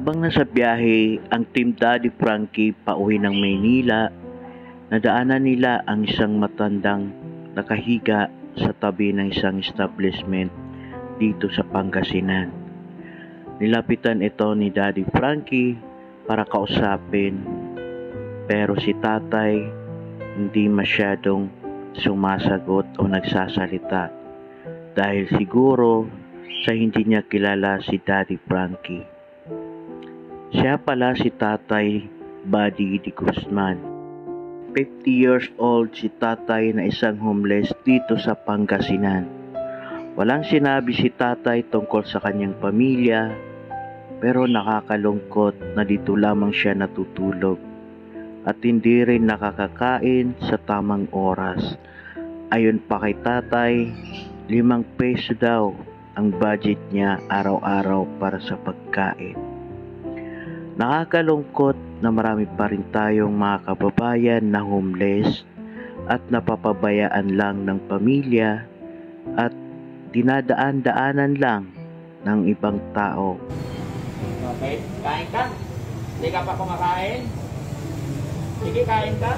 Habang nasa biyahe ang Team Daddy Frankie pauwi ng Maynila, nadaanan nila ang isang matandang nakahiga sa tabi ng isang establishment dito sa Pangasinan. Nilapitan ito ni Daddy Frankie para kausapin, pero si tatay hindi masyadong sumasagot o nagsasalita dahil siguro sa hindi niya kilala si Daddy Frankie. Siya pala si Tatay Buddy de Guzman. 50 years old si tatay na isang homeless dito sa Pangasinan. Walang sinabi si tatay tungkol sa kanyang pamilya, pero nakakalungkot na dito lamang siya natutulog at hindi rin nakakakain sa tamang oras. Ayon pa kay tatay, 5 peso daw ang budget niya araw-araw para sa pagkain. Nakakalungkot na marami pa rin tayong mga kababayan na homeless at napapabayaan lang ng pamilya at dinadaan-daanan lang ng ibang tao. Okay, kain ka? Hindi ka pa kumakain? Sige, kain ka?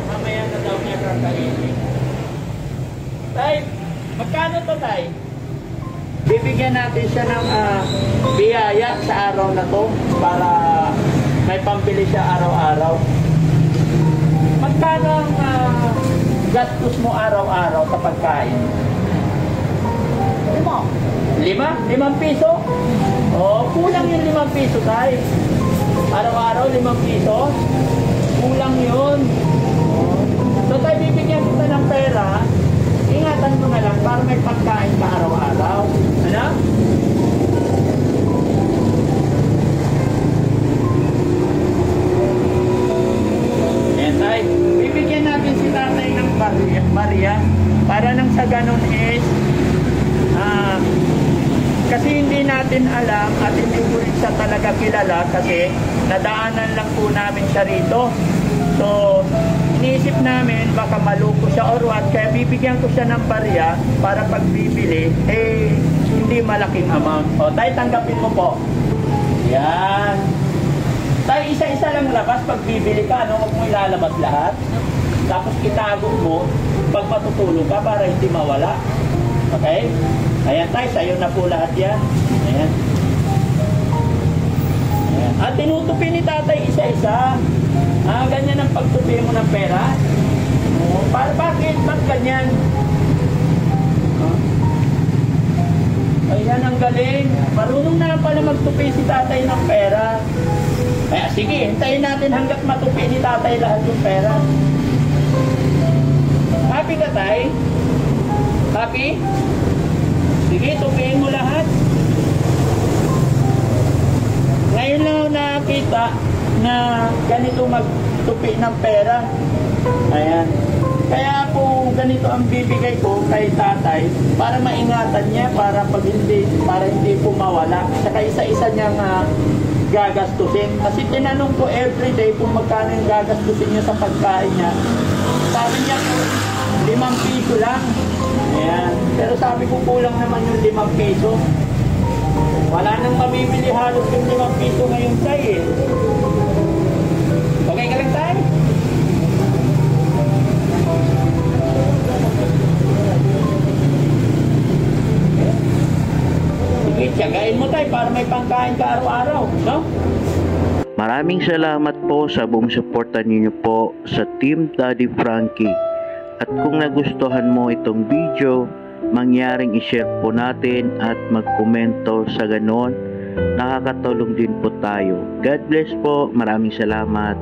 Mamaya na daw niya kakainin. Tay, magkano to, tay? Bibigyan natin siya ng biyaya sa araw na to para may pambili siya araw-araw. Magkano ang gastos mo araw-araw sa pagkain? 5 piso? Oh, kulang yung 5 piso, tay. Araw-araw 5 piso? Kulang yun. So tayo bibigyan kita ng pera, ingatan mo na lang para may pagkain ka araw-araw. Ano? Ayan tayo. Bibigyan natin si tatay ng Maria para nang sa ganun is kasi hindi natin alam at hindi ko rin siya talaga kilala kasi nadaanan lang po namin siya rito. So, iniisip namin baka maluko siya or what, kaya bibigyan ko siya ng barya para pag bibili, hindi malaking amount. O, tayo tanggapin mo po. Yan. Tayo isa-isa lang labas pag bibili ka, ano, huwag mo ilalabas lahat. Tapos itago mo pag matutulog ka para hindi mawala. Okay? Ayan tayo, sa'yo na po lahat yan. Ayan. Ayan. At tinutupi ni tatay isa-isa. Ganyan ang pagtupi mo ng pera. Bakit? Ba't ganyan? Ayan, ang galing. Marunong na pala magtupi si tatay ng pera. Kaya sige, hintayin natin hanggat matupi ni tatay lahat yung pera. Happy ka, tay? Happy? Sige, tupiin mo lahat. Ngayon lang nakita na ganito magtupi ng pera. Ayan. Kaya po ganito ang bibigay ko kay tatay para maingatan niya, para hindi po mawala. Saka isa-isa niyang gagastusin. Kasi tinanong ko everyday kung magkano yung gagastusin niya sa pagkain niya. Sabi niya po, 5 piso lang. Ayan. Pero sabi ko kulang naman yung 5 piso. Wala nang mabibili halos yung 5 piso ngayon tayo eh. Okay ka lang tayo? Sige, tiyagain mo tayo para may pangkain ka araw-araw, no? Maraming salamat po sa buong suporta ninyo po sa Team Daddy Frankie. At kung nagustuhan mo itong video, mangyaring i-share po natin at magkomento, sa ganon nakakatulong din po tayo. God bless po. Maraming salamat.